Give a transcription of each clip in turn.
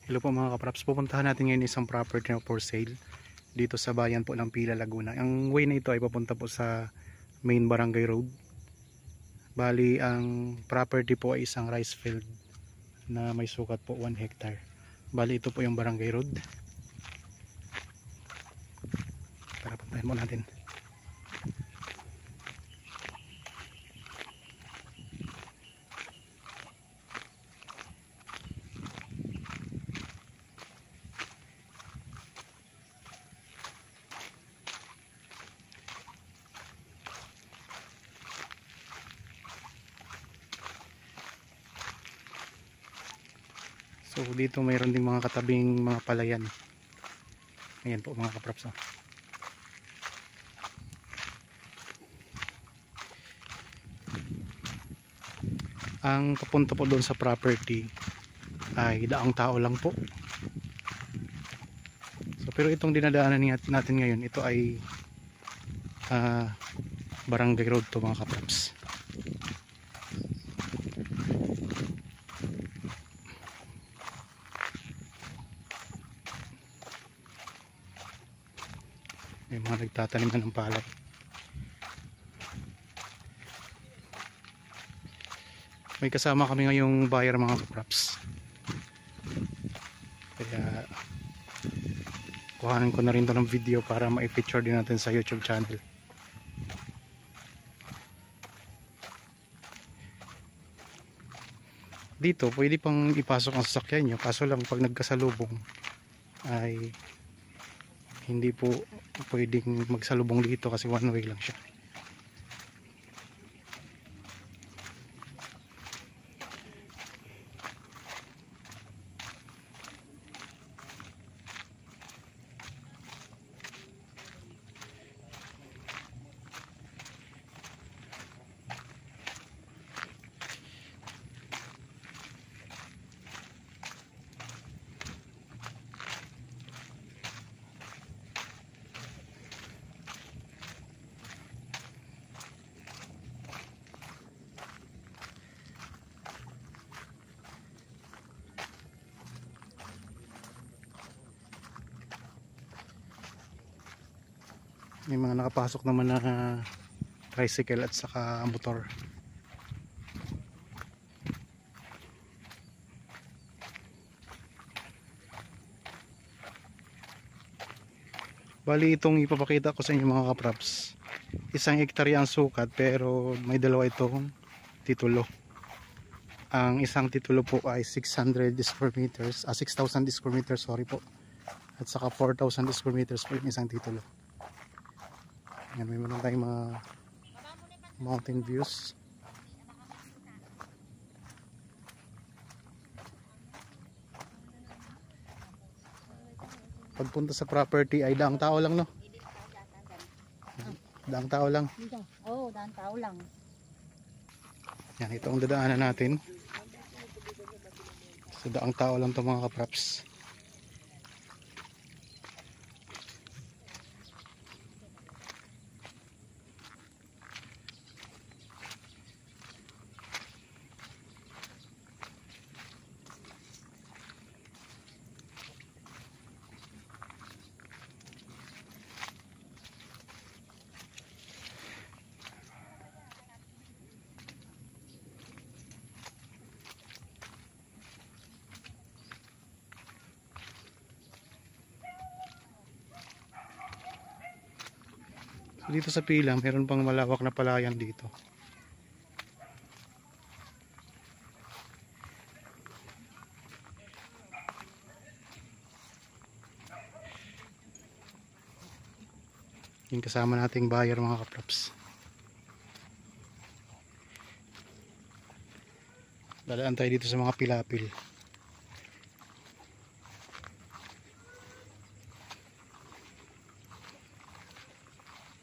Hello po mga kapraps, pupuntahan natin ngayon isang property na for sale dito sa bayan po ng Pila, Laguna. Ang way na ito ay papunta po sa main barangay road. Bali ang property po ay isang rice field na may sukat po 1 hectare. Bali ito po yung barangay road. Tara, puntahan mo natin. So dito mayroon ding mga katabing mga palayan. Ayan po mga kapraps. Ang papunta po doon sa property ay daang tao lang po. So pero itong dinadaanan natin ngayon, ito ay barangay road to mga kapraps. May mga nagtatanim na ng palay. May kasama kami ngayong buyer mga kapraps. Kaya kuhanin ko na rin to ng video para ma-feature din natin sa YouTube channel. Dito pwede pang ipasok ang sasakyan nyo, kaso lang pag nagkasalubong ay hindi po pwedeng magsalubong dito kasi one way lang siya. May mga nakapasok naman na tricycle at saka motor. Bali itong ipapakita ko sa inyo mga kapraps, 1 hektarya ang sukat pero may dalawa itong titulo. Ang isang titulo po ay 600 square meters, 6,000 square meters, sorry po. At saka 4,000 square meters po yung isang titulo. Yan, may meron tayong mga mountain views. Pagpunta sa property ay daang tao lang, no? Daang tao lang. Oo, daang tao lang. Yan, ito ang dadaanan natin. So daang tao lang ito mga kapraps. Dito sa Pila, meron pang malawak na palayan dito. Yung kasama nating buyer mga kapraps. Dadaan tayo dito sa mga pilapil.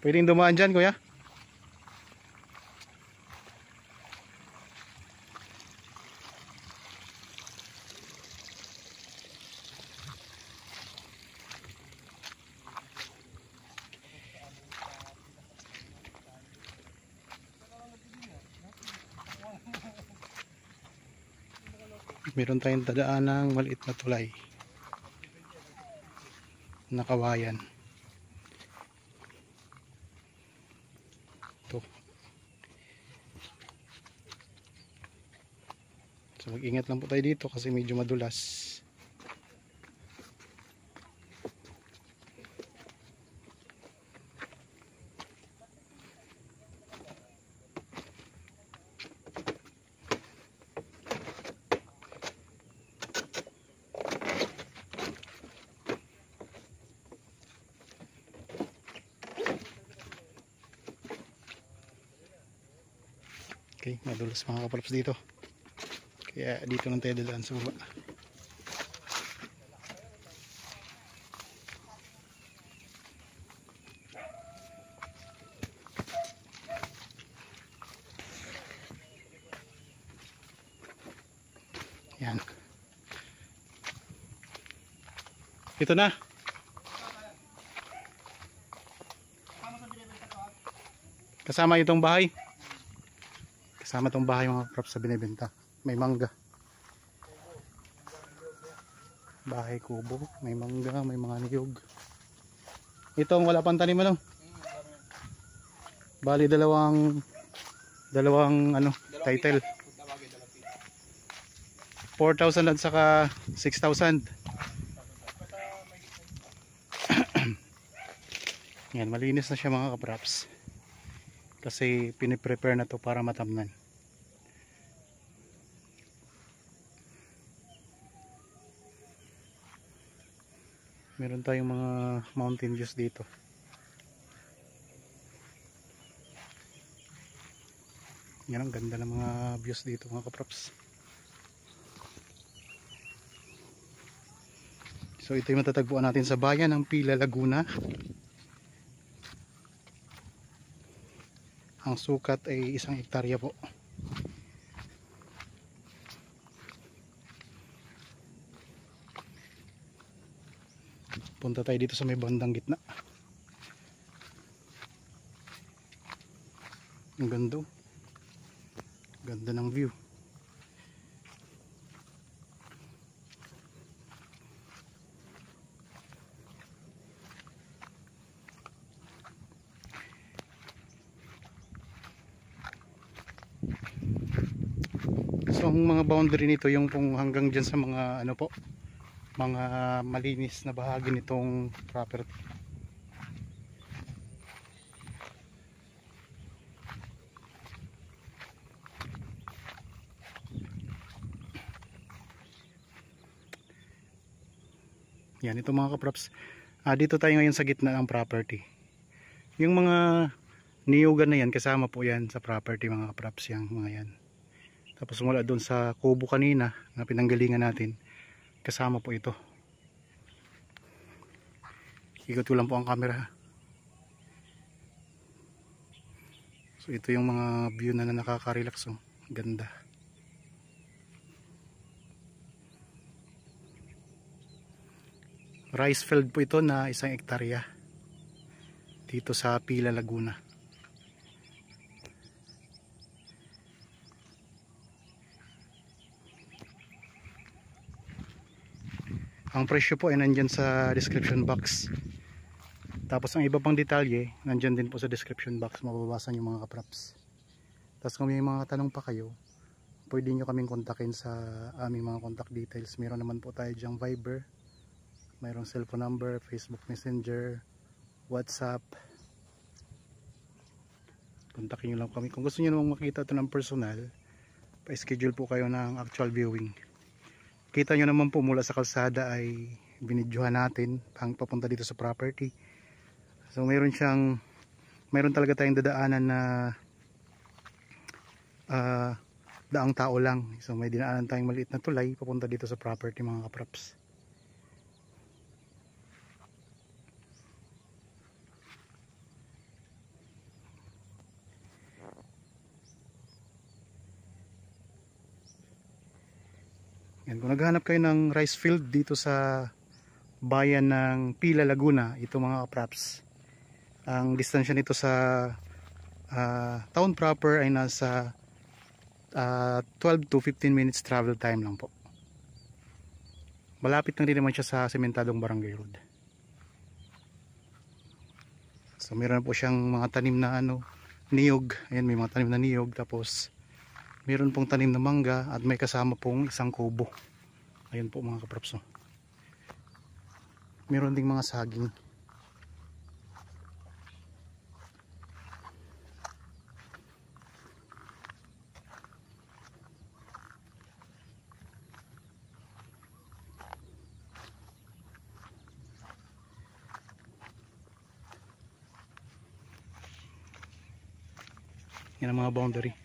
Pwedeng dumaan dyan, kuya? Meron tayong dadaan ng maliit na tulay. na kawayan. Ito. So mag-ingat lang po tayo dito kasi medyo madulas. Okay, madulas mga kaprops dito. Kaya dito lang tayo dadaan sa baba. Yan. Ito na. Kasama itong bahay. Kasama itong bahay mga props sa binibenta. May mangga. Bahay kubo. May mangga. May mga niyog. Itong wala pang tanim ano. Bali dalawang ano title. 4,000 at saka 6,000. Yan, malinis na siya mga kaprops. Kasi piniprepare na to para matamnan. Meron tayong mga mountain views dito. Yan, ang ganda ng mga views dito mga kaprops. So ito yung matatagpuan natin sa bayan ng Pila, Laguna. Ang sukat ay 1 hektarya po. Punta tayo dito sa may bandang gitna. Ang ganda. Ganda ng view. So ang mga boundary nito yung pong hanggang dyan sa mga ano po, mga malinis na bahagi nitong property. Yan, ito mga kaprops. Dito tayo ngayon sa gitna ng property. Yung mga niyugan na yan, kasama po yan sa property mga kaprops, yung mga yan. Tapos mula doon sa kubo kanina na pinanggalingan natin, kasama po ito. Ikot ko lang po ang camera. So ito yung mga view na nakaka-relax. Oh. Ganda. Rice field po ito na 1 hektarya dito sa Pila, Laguna. Ang presyo po ay nandyan sa description box. Tapos ang iba pang detalye nandyan din po sa description box, mababasa nyo mga kaprops. Tapos kung may mga tanong pa kayo, pwede nyo kaming kontakin sa aming mga contact details. Meron naman po tayo dyang Viber, mayroong cellphone number, Facebook Messenger, WhatsApp. Kontakin nyo lang kami. Kung gusto nyo namang makita ito ng personal, pa-schedule po kayo ng actual viewing. Kita nyo naman po mula sa kalsada ay binidyohan natin ang papunta dito sa property. So meron talaga tayong dadaanan na daang tao lang. So may dinaanan tayong maliit na tulay papunta dito sa property mga kaprops. Yan, kung naghahanap kayo ng rice field dito sa bayan ng Pila, Laguna, ito mga kaprops, ang distansya nito sa town proper ay nasa 12 to 15 minutes travel time lang po. Malapit lang din naman siya sa sementadong barangay road. So meron po siyang mga tanim na niyog. Ayan, may mga tanim na niyog. Tapos meron pong tanim na mangga at may kasama pong isang kubo. Ayan po mga kaprops. Meron ding mga saging. Yan ang mga boundary.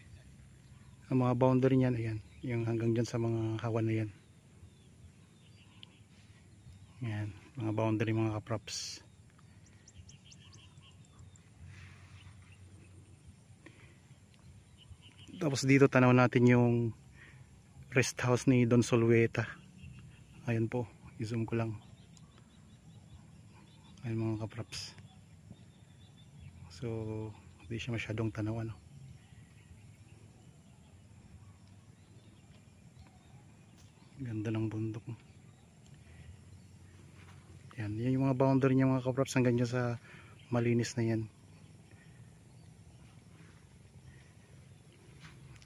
Ang mga boundary niyan, ayan, yung hanggang dyan sa mga hawan na yan. Yan, mga boundary mga kaprops. Tapos dito tanaw natin yung rest house ni Don Solweta. Ayan po, i-zoom ko lang. Ayan mga kaprops. So, hindi siya masyadong tanawan. Ganda ng bundok. Yan, yan yung mga boundary niya mga kaprops hanggang dyan sa malinis na yan.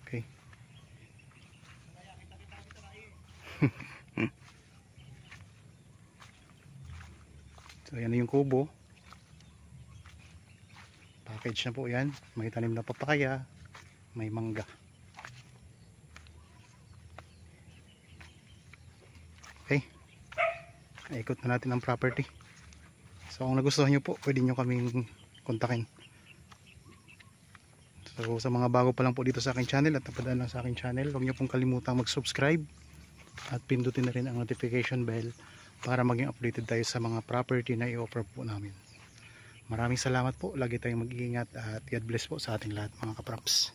Okay. So yan na yung kubo. Package na po yan. May tanim na papaya, may mangga. Okay. Ikot na natin ang property. So kung nagustuhan nyo po, pwede nyo kaming kontakin. So sa mga bago pa lang po dito sa aking channel at napadaan lang sa aking channel, huwag nyo pong kalimutang mag-subscribe at pindutin na rin ang notification bell para maging updated tayo sa mga property na i-offer po namin. Maraming salamat po. Lagi tayong mag-iingat at God bless po sa ating lahat mga kaprops.